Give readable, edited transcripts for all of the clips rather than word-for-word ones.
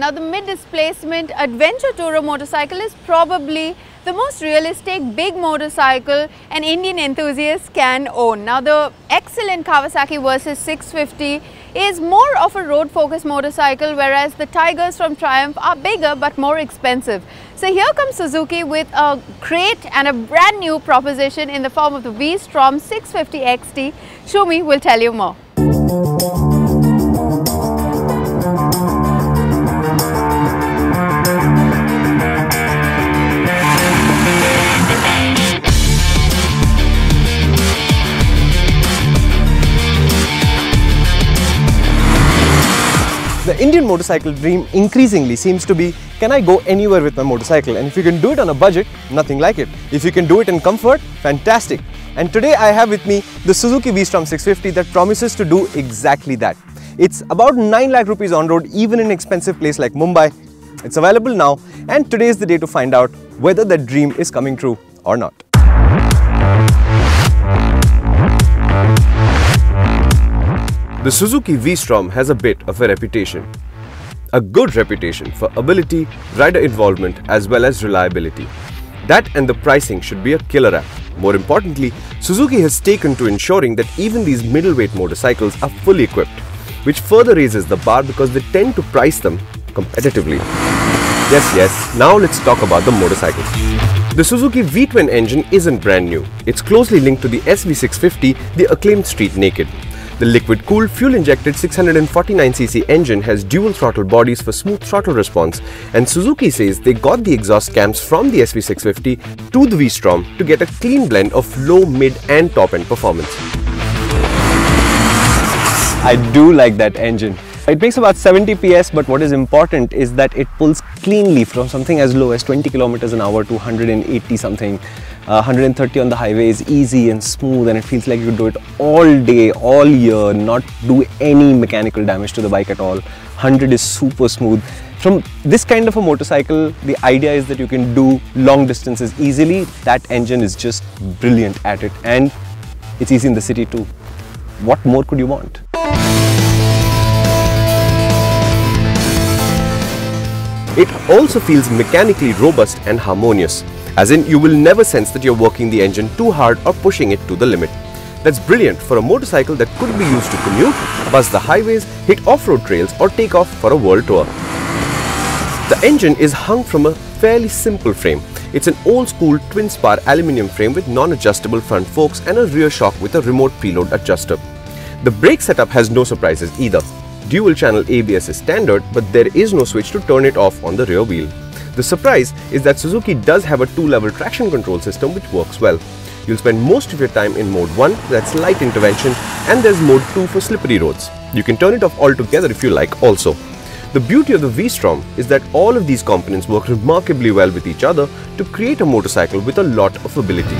Now the mid-displacement adventure tourer motorcycle is probably the most realistic big motorcycle an Indian enthusiast can own. Now the excellent Kawasaki Versys 650 is more of a road-focused motorcycle, whereas the Tigers from Triumph are bigger but more expensive. So here comes Suzuki with a great and a brand new proposition in the form of the V-Strom 650 XT. Shumi will tell you more. The Indian motorcycle dream increasingly seems to be, can I go anywhere with my motorcycle? And if you can do it on a budget, nothing like it. If you can do it in comfort, fantastic. And today I have with me the Suzuki V-Strom 650 that promises to do exactly that. It's about 9 lakh rupees on road, even in an expensive place like Mumbai. It's available now, and today is the day to find out whether that dream is coming true or not. The Suzuki V-Strom has a bit of a reputation. A good reputation for ability, rider involvement as well as reliability. That and the pricing should be a killer app. More importantly, Suzuki has taken to ensuring that even these middleweight motorcycles are fully equipped, which further raises the bar because they tend to price them competitively. Yes, now let's talk about the motorcycle. The Suzuki V-twin engine isn't brand new. It's closely linked to the SV650, the acclaimed street naked. The liquid-cooled, fuel-injected 649cc engine has dual-throttle bodies for smooth throttle response, and Suzuki says they got the exhaust cams from the SV650 to the V-Strom to get a clean blend of low, mid and top-end performance. I do like that engine. It makes about 70 PS, but what is important is that it pulls cleanly from something as low as 20 kilometers an hour to 180 something. 130 on the highway is easy and smooth, and it feels like you do it all day, all year, not do any mechanical damage to the bike at all. 100 is super smooth. From this kind of a motorcycle, the idea is that you can do long distances easily. That engine is just brilliant at it, and it's easy in the city too. What more could you want? It also feels mechanically robust and harmonious. As in, you will never sense that you're working the engine too hard or pushing it to the limit. That's brilliant for a motorcycle that could be used to commute, buzz the highways, hit off-road trails or take off for a world tour. The engine is hung from a fairly simple frame. It's an old-school twin-spar aluminium frame with non-adjustable front forks and a rear shock with a remote preload adjuster. The brake setup has no surprises either. Dual-channel ABS is standard, but there is no switch to turn it off on the rear wheel. The surprise is that Suzuki does have a 2-level traction control system which works well. You'll spend most of your time in mode 1, that's light intervention, and there's mode 2 for slippery roads. You can turn it off altogether if you like also. The beauty of the V-Strom is that all of these components work remarkably well with each other to create a motorcycle with a lot of ability.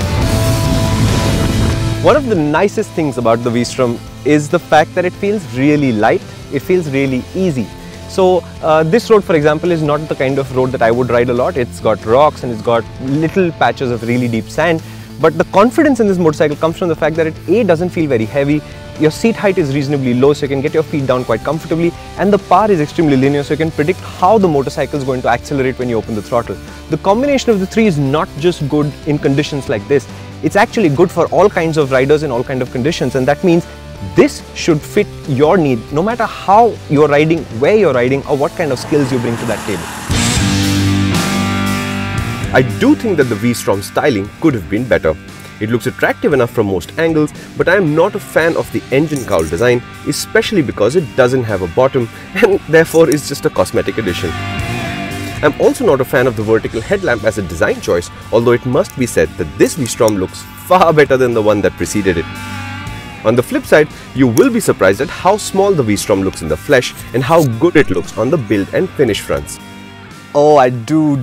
One of the nicest things about the V-Strom is the fact that it feels really light, it feels really easy. So this road, for example, is not the kind of road that I would ride a lot. It's got rocks and it's got little patches of really deep sand. But the confidence in this motorcycle comes from the fact that it doesn't feel very heavy. Your seat height is reasonably low, so you can get your feet down quite comfortably, and the power is extremely linear, so you can predict how the motorcycle is going to accelerate when you open the throttle. The combination of the three is not just good in conditions like this. It's actually good for all kinds of riders in all kinds of conditions, and that means this should fit your need no matter how you're riding, where you're riding, or what kind of skills you bring to that table. I do think that the V-Strom styling could have been better. It looks attractive enough from most angles, but I am not a fan of the engine cowl design, especially because it doesn't have a bottom and therefore is just a cosmetic addition. I'm also not a fan of the vertical headlamp as a design choice, although it must be said that this V-Strom looks far better than the one that preceded it. On the flip side, you will be surprised at how small the V-Strom looks in the flesh and how good it looks on the build and finish fronts. Oh, I do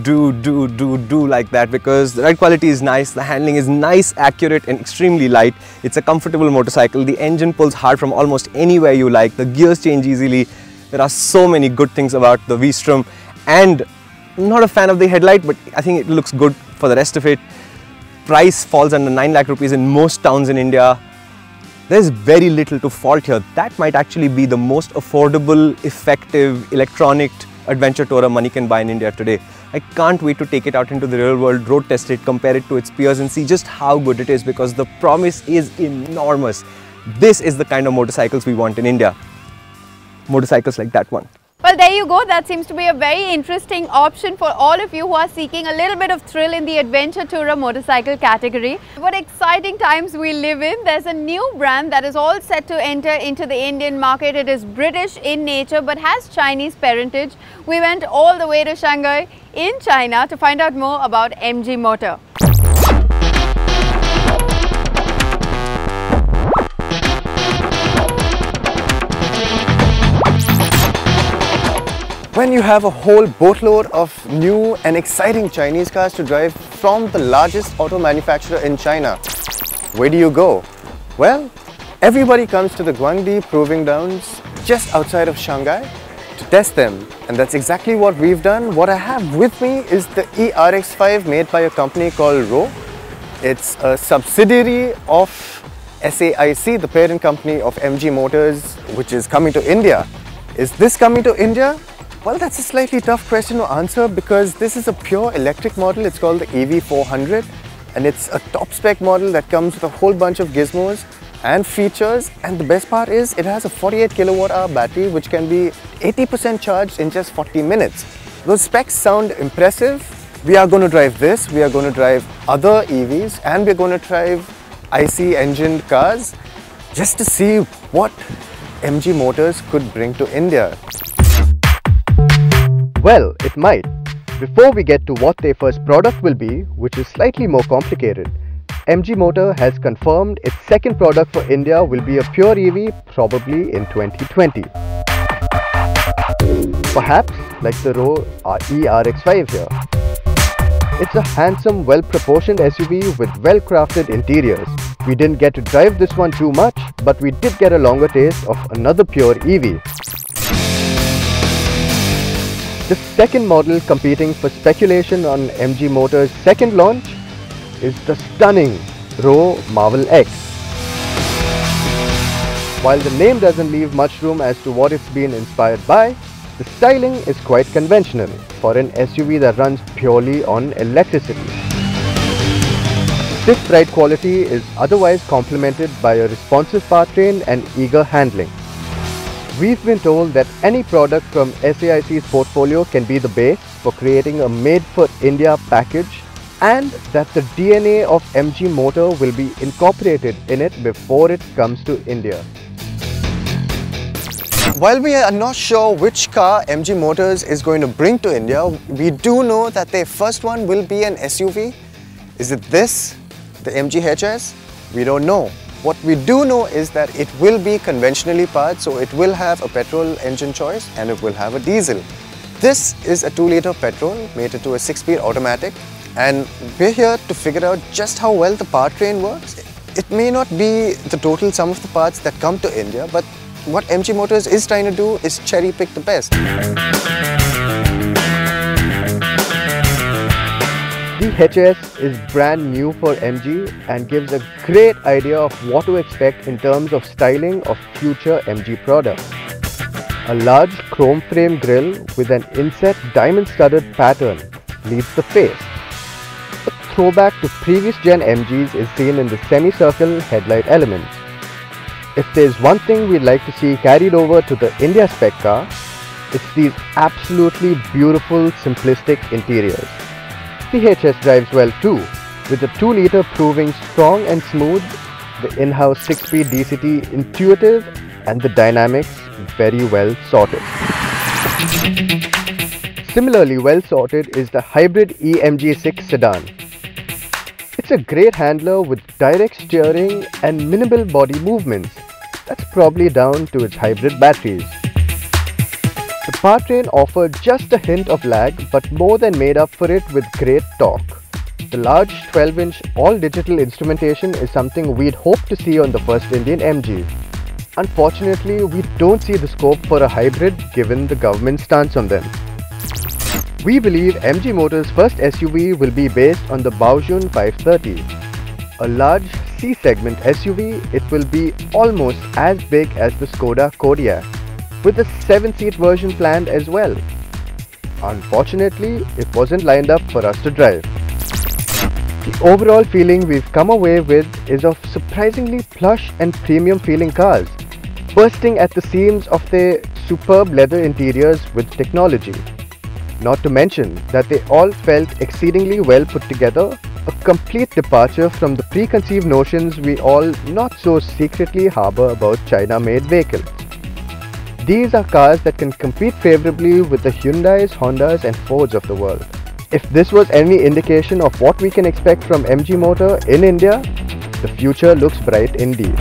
like that, because the ride quality is nice, the handling is nice, accurate and extremely light. It's a comfortable motorcycle. The engine pulls hard from almost anywhere you like. The gears change easily. There are so many good things about the V-Strom, and I'm not a fan of the headlight, but I think it looks good for the rest of it. Price falls under 9 lakh rupees in most towns in India. There's very little to fault here. That might actually be the most affordable, effective, electronic adventure tourer money can buy in India today. I can't wait to take it out into the real world, road test it, compare it to its peers and see just how good it is, because the promise is enormous. This is the kind of motorcycles we want in India. Motorcycles like that one. Well, there you go. That seems to be a very interesting option for all of you who are seeking a little bit of thrill in the adventure tourer motorcycle category. What exciting times we live in. There's a new brand that is all set to enter into the Indian market. It is British in nature but has Chinese parentage. We went all the way to Shanghai in China to find out more about MG Motor. When you have a whole boatload of new and exciting Chinese cars to drive from the largest auto manufacturer in China, where do you go? Well, everybody comes to the Guangdi Proving Grounds just outside of Shanghai to test them, and that's exactly what we've done. What I have with me is the ERX5 made by a company called RO. It's a subsidiary of SAIC, the parent company of MG Motors, which is coming to India. Is this coming to India? Well, that's a slightly tough question to answer because this is a pure electric model. It's called the EV400 and it's a top spec model that comes with a whole bunch of gizmos and features, and the best part is it has a 48 kilowatt hour battery which can be 80% charged in just 40 minutes. Those specs sound impressive. We are going to drive this, we are going to drive other EVs, and we're going to drive IC engined cars just to see what MG Motors could bring to India. Well, it might. Before we get to what their first product will be, which is slightly more complicated, MG Motor has confirmed its second product for India will be a pure EV, probably in 2020. Perhaps like the RO ERX5 here. It's a handsome, well-proportioned SUV with well-crafted interiors. We didn't get to drive this one too much, but we did get a longer taste of another pure EV. The second model competing for speculation on MG Motors' second launch is the stunning RO Marvel X. While the name doesn't leave much room as to what it's been inspired by, the styling is quite conventional for an SUV that runs purely on electricity. Stiff ride quality is otherwise complemented by a responsive powertrain and eager handling. We've been told that any product from SAIC's portfolio can be the base for creating a made-for-India package, and that the DNA of MG Motor will be incorporated in it before it comes to India. While we are not sure which car MG Motors is going to bring to India, we do know that their first one will be an SUV. Is it this, the MG HS? We don't know. What we do know is that it will be conventionally powered, so it will have a petrol engine choice and it will have a diesel. This is a 2-litre petrol mated to a 6-speed automatic, and we're here to figure out just how well the powertrain works. It may not be the total sum of the parts that come to India, but what MG Motors is trying to do is cherry pick the best. The HS is brand new for MG and gives a great idea of what to expect in terms of styling of future MG products. A large chrome frame grille with an inset diamond-studded pattern leads the face. A throwback to previous gen MGs is seen in the semicircle headlight elements. If there's one thing we'd like to see carried over to the India spec car, it's these absolutely beautiful, simplistic interiors. The HS drives well too, with the 2-litre proving strong and smooth, the in-house 6-speed DCT intuitive, and the dynamics very well sorted. Similarly well sorted is the hybrid EMG6 sedan. It's a great handler with direct steering and minimal body movements. That's probably down to its hybrid batteries. The powertrain offered just a hint of lag, but more than made up for it with great torque. The large 12-inch all-digital instrumentation is something we'd hope to see on the first Indian MG. Unfortunately, we don't see the scope for a hybrid given the government's stance on them. We believe MG Motors' first SUV will be based on the Baojun 530. A large C-segment SUV, it will be almost as big as the Skoda Kodiaq, with a 7-seat version planned as well. Unfortunately, it wasn't lined up for us to drive. The overall feeling we've come away with is of surprisingly plush and premium feeling cars, bursting at the seams of their superb leather interiors with technology. Not to mention that they all felt exceedingly well put together, a complete departure from the preconceived notions we all not so secretly harbour about China-made vehicles. These are cars that can compete favourably with the Hyundais, Hondas and Fords of the world. If this was any indication of what we can expect from MG Motor in India, the future looks bright indeed.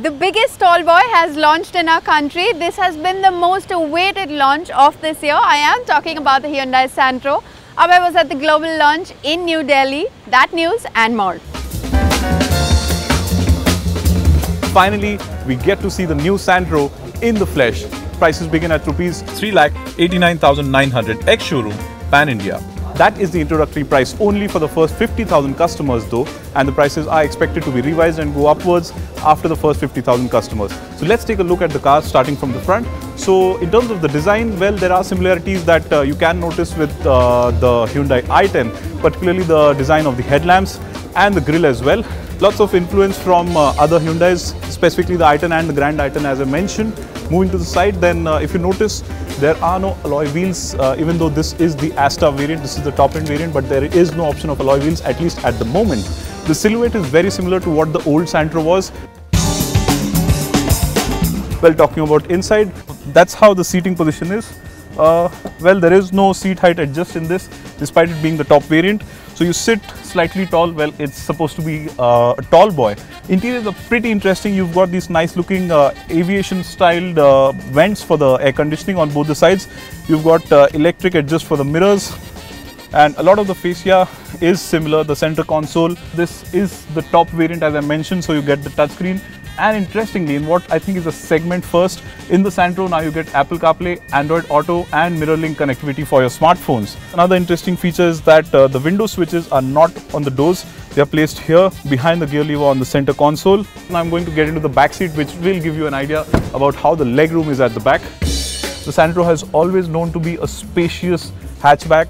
The biggest tall boy has launched in our country. This has been the most awaited launch of this year. I am talking about the Hyundai Santro. I was at the global launch in New Delhi. That news and more. Finally, we get to see the new Santro in the flesh. Prices begin at Rs 3,89,900 ex-showroom, pan-India. That is the introductory price only for the first 50,000 customers though, and the prices are expected to be revised and go upwards after the first 50,000 customers. So let's take a look at the car starting from the front. So in terms of the design, well, there are similarities that you can notice with the Hyundai i10, particularly the design of the headlamps and the grille as well. Lots of influence from other Hyundais, specifically the i10 and the Grand i10 as I mentioned. Moving to the side, then if you notice, there are no alloy wheels, even though this is the Asta variant, this is the top end variant, but there is no option of alloy wheels, at least at the moment. The silhouette is very similar to what the old Santro was. Well, talking about inside, that's how the seating position is. Well, there is no seat height adjust in this, despite it being the top variant. So you sit slightly tall. Well, it's supposed to be a tall boy. Interiors are pretty interesting. You've got these nice looking aviation styled vents for the air conditioning on both the sides. You've got electric adjust for the mirrors, and a lot of the fascia is similar. The center console, this is the top variant as I mentioned, so you get the touchscreen. And interestingly, in what I think is a segment first, in the Santro now you get Apple CarPlay, Android Auto and MirrorLink connectivity for your smartphones. Another interesting feature is that the window switches are not on the doors. They are placed here behind the gear lever on the center console. Now I'm going to get into the back seat, which will give you an idea about how the legroom is at the back. The Santro has always known to be a spacious hatchback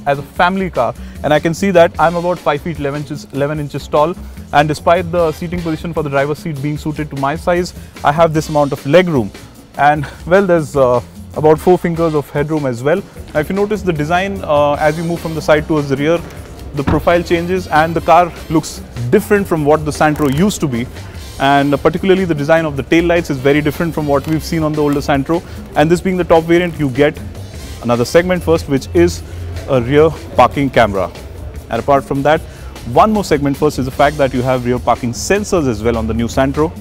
as a family car, and I can see that I'm about 5 feet 11 inches tall, and despite the seating position for the driver's seat being suited to my size, I have this amount of leg room, and well, there's about 4 fingers of headroom as well. Now if you notice the design, as you move from the side towards the rear, the profile changes and the car looks different from what the Santro used to be. And particularly the design of the tail lights is very different from what we've seen on the older Santro. And this being the top variant, you get another segment first, which is a rear parking camera. And apart from that, one more segment first is the fact that you have rear parking sensors as well on the new Santro.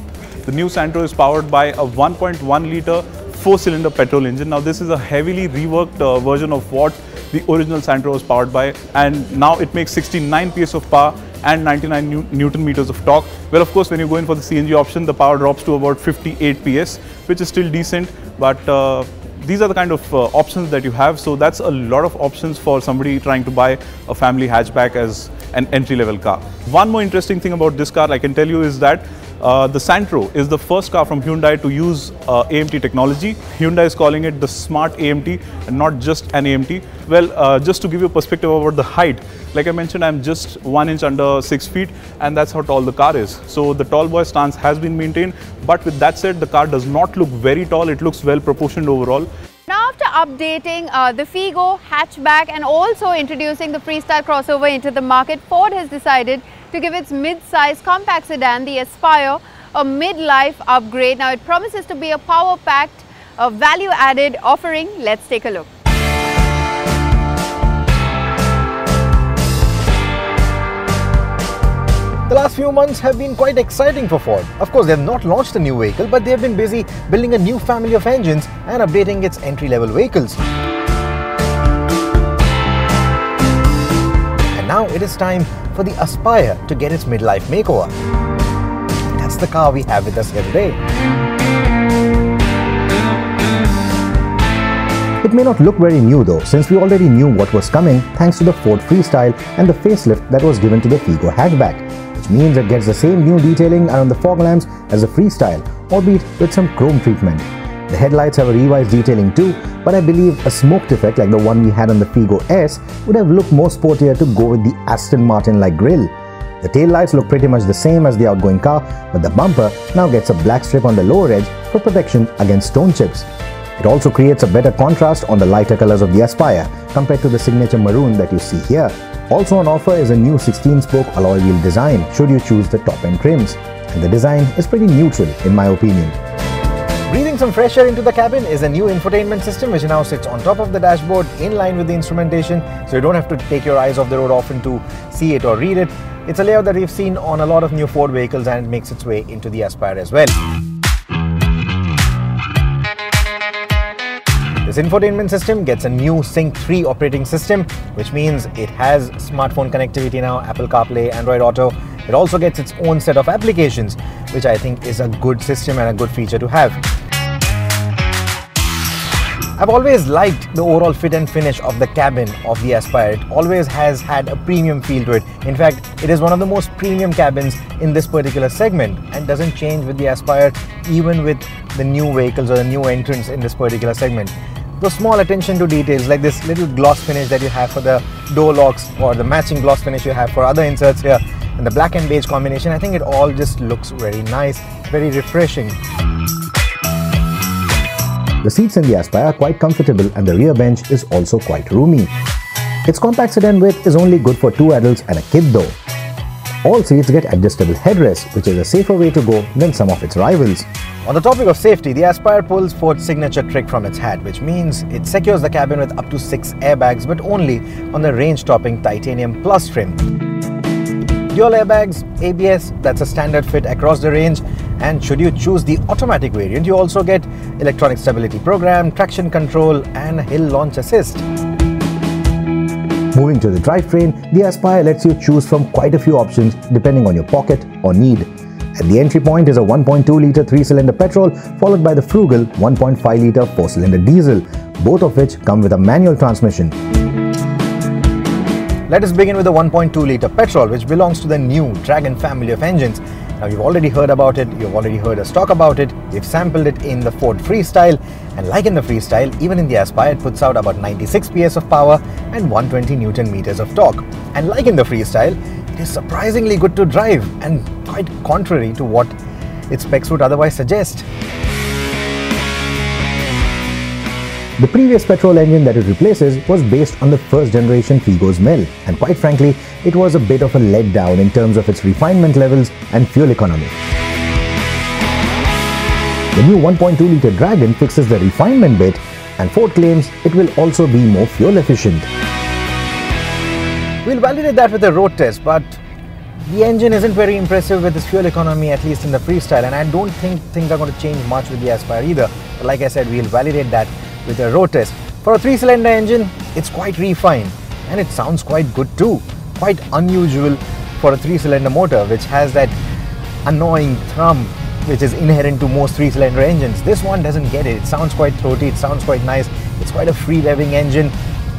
The new Santro is powered by a 1.1 litre 4-cylinder petrol engine. Now this is a heavily reworked version of what the original Santro was powered by, and now it makes 69 PS of power and 99 Newton meters of torque. Well, of course, when you go in for the CNG option, the power drops to about 58 PS, which is still decent, but these are the kind of options that you have. So that's a lot of options for somebody trying to buy a family hatchback as an entry-level car. One more interesting thing about this car I can tell you is that the Santro is the first car from Hyundai to use AMT technology. Hyundai is calling it the smart AMT and not just an AMT. Well, just to give you a perspective about the height, like I mentioned, I'm just 1 inch under 6 feet, and that's how tall the car is. So the tall boy stance has been maintained, but with that said, the car does not look very tall. It looks well proportioned overall. Now after updating the Figo hatchback and also introducing the Freestyle crossover into the market, Ford has decided to give its mid-size compact sedan, the Aspire, a midlife upgrade. Now it promises to be a power-packed, value-added offering. Let's take a look. The last few months have been quite exciting for Ford. Of course, they have not launched a new vehicle, but they have been busy building a new family of engines and updating its entry-level vehicles. And now it is time for the Aspire to get its midlife makeover. That's the car we have with us here today. It may not look very new though, since we already knew what was coming thanks to the Ford Freestyle and the facelift that was given to the Figo hatchback, which means it gets the same new detailing around the fog lamps as the Freestyle, albeit with some chrome treatment. The headlights have a revised detailing too, but I believe a smoked effect like the one we had on the Figo S would have looked more sportier to go with the Aston Martin-like grille. The taillights look pretty much the same as the outgoing car, but the bumper now gets a black strip on the lower edge for protection against stone chips. It also creates a better contrast on the lighter colors of the Aspire compared to the signature maroon that you see here. Also on offer is a new 16-spoke alloy wheel design should you choose the top-end trims, and the design is pretty neutral in my opinion. Breathing some fresh air into the cabin is a new infotainment system which now sits on top of the dashboard in line with the instrumentation, so you don't have to take your eyes off the road often to see it or read it. It's a layout that we've seen on a lot of new Ford vehicles and it makes its way into the Aspire as well. This infotainment system gets a new Sync 3 operating system, which means it has smartphone connectivity now, Apple CarPlay, Android Auto. It also gets its own set of applications, which I think is a good system and a good feature to have. I've always liked the overall fit and finish of the cabin of the Aspire. It always has had a premium feel to it. In fact, it is one of the most premium cabins in this particular segment and doesn't change with the Aspire even with the new vehicles or the new entrants in this particular segment. The small attention to details like this little gloss finish that you have for the door locks or the matching gloss finish you have for other inserts here and the black and beige combination, I think it all just looks very nice, very refreshing. The seats in the Aspire are quite comfortable and the rear bench is also quite roomy. Its compact sedan width is only good for 2 adults and a kid though. All seats get adjustable headrests, which is a safer way to go than some of its rivals. On the topic of safety, the Aspire pulls Ford's signature trick from its hat, which means it secures the cabin with up to 6 airbags, but only on the range-topping Titanium Plus trim. Dual airbags, ABS, that's a standard fit across the range, and should you choose the automatic variant, you also get electronic stability program, traction control, and hill launch assist. Moving to the drivetrain, the Aspire lets you choose from quite a few options depending on your pocket or need. At the entry point is a 1.2-litre 3-cylinder petrol followed by the frugal 1.5-litre 4-cylinder diesel, both of which come with a manual transmission. Let us begin with the 1.2-litre petrol, which belongs to the new Dragon family of engines. Now, you've already heard about it, you've already heard us talk about it, we've sampled it in the Ford Freestyle, and like in the Freestyle, even in the Aspire, it puts out about 96 PS of power and 120 Newton meters of torque. And like in the Freestyle, it is surprisingly good to drive and quite contrary to what its specs would otherwise suggest. The previous petrol engine that it replaces was based on the first generation Figo's mill, and quite frankly, it was a bit of a letdown in terms of its refinement levels and fuel economy. The new 1.2-litre Dragon fixes the refinement bit, and Ford claims it will also be more fuel efficient. We'll validate that with a road test, but the engine isn't very impressive with its fuel economy, at least in the Freestyle, and I don't think things are going to change much with the Aspire either. But like I said, we'll validate that with a road test. For a 3-cylinder engine, it's quite refined and it sounds quite good too. Quite unusual for a 3-cylinder motor which has that annoying thrum which is inherent to most 3-cylinder engines. This one doesn't get it. It sounds quite throaty, it sounds quite nice. It's quite a free revving engine.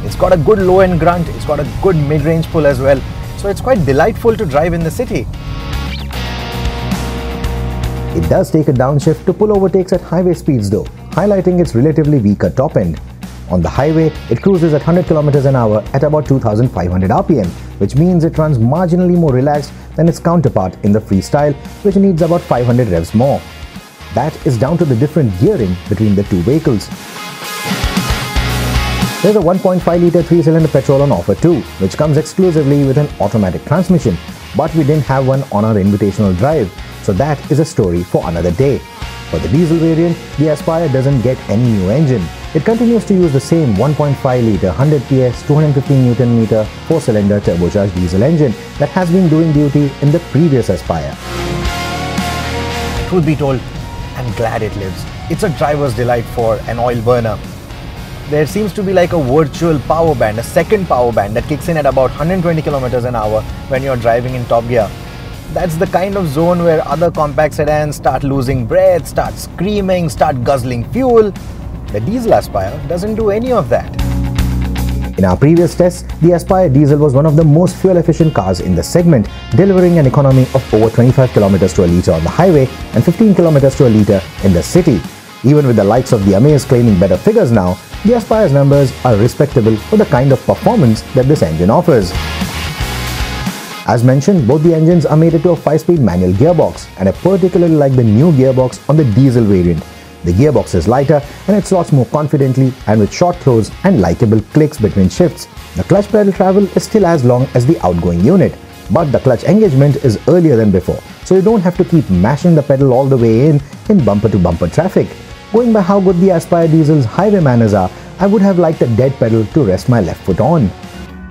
It's got a good low-end grunt, it's got a good mid-range pull as well. So it's quite delightful to drive in the city. It does take a downshift to pull overtakes at highway speeds though, highlighting its relatively weaker top end. On the highway, it cruises at 100 km an hour at about 2,500 RPM, which means it runs marginally more relaxed than its counterpart in the Freestyle, which needs about 500 revs more. That is down to the different gearing between the two vehicles. There's a 1.5-litre 3-cylinder petrol on offer too, which comes exclusively with an automatic transmission, but we didn't have one on our invitational drive, so that is a story for another day. For the diesel variant, the Aspire doesn't get any new engine. It continues to use the same 1.5-litre 100 PS 215 Nm 4-cylinder turbocharged diesel engine that has been doing duty in the previous Aspire. Truth be told, I'm glad it lives. It's a driver's delight for an oil burner. There seems to be like a virtual power band, a second power band that kicks in at about 120 km an hour when you're driving in top gear. That's the kind of zone where other compact sedans start losing breath, start screaming, start guzzling fuel. The diesel Aspire doesn't do any of that. In our previous tests, the Aspire diesel was one of the most fuel-efficient cars in the segment, delivering an economy of over 25 km to a litre on the highway and 15 km to a litre in the city. Even with the likes of the Amaze claiming better figures now, the Aspire's numbers are respectable for the kind of performance that this engine offers. As mentioned, both the engines are mated to a 5-speed manual gearbox, and I particularly like the new gearbox on the diesel variant. The gearbox is lighter and it slots more confidently and with short throws and likable clicks between shifts. The clutch pedal travel is still as long as the outgoing unit, but the clutch engagement is earlier than before, so you don't have to keep mashing the pedal all the way in bumper-to-bumper traffic. Going by how good the Aspire Diesel's highway manners are, I would have liked a dead pedal to rest my left foot on.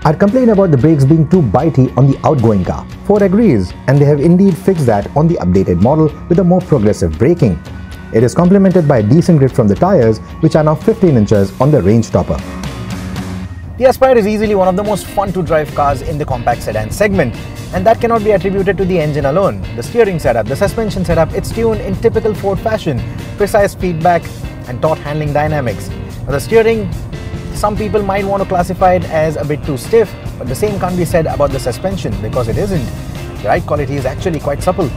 I'd complain about the brakes being too bitey on the outgoing car. Ford agrees, and they have indeed fixed that on the updated model with a more progressive braking. It is complemented by a decent grip from the tires, which are now 15 inches on the range topper. The Aspire is easily one of the most fun to drive cars in the compact sedan segment, and that cannot be attributed to the engine alone. The steering setup, the suspension setup, it's tuned in typical Ford fashion, precise feedback and taut handling dynamics. Now the steering, some people might want to classify it as a bit too stiff, but the same can't be said about the suspension because it isn't. The ride quality is actually quite supple.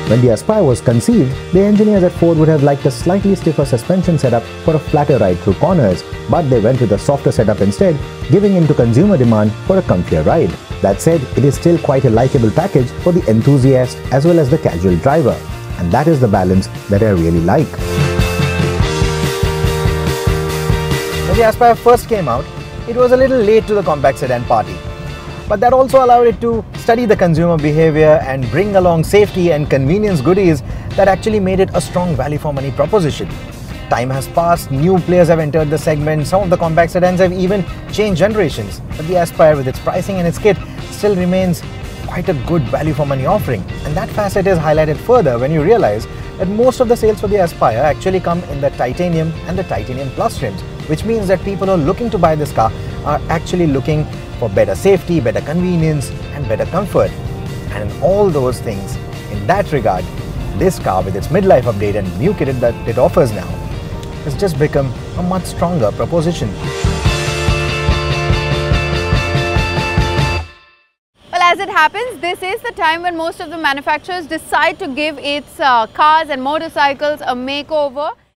When the Aspire was conceived, the engineers at Ford would have liked a slightly stiffer suspension setup for a flatter ride through corners, but they went with a softer setup instead, giving in to consumer demand for a comfier ride. That said, it is still quite a likable package for the enthusiast as well as the casual driver, and that is the balance that I really like. When the Aspire first came out, it was a little late to the compact sedan party. But that also allowed it to study the consumer behavior and bring along safety and convenience goodies that actually made it a strong value for money proposition. Time has passed, new players have entered the segment, some of the compact sedans have even changed generations. But the Aspire, with its pricing and its kit, still remains quite a good value for money offering. And that facet is highlighted further when you realize that most of the sales for the Aspire actually come in the Titanium and the Titanium Plus trims, which means that people who are looking to buy this car are actually looking for better safety, better convenience and better comfort. And in all those things, in that regard, this car with its midlife update and new kit that it offers now has just become a much stronger proposition. Well, as it happens, this is the time when most of the manufacturers decide to give its cars and motorcycles a makeover.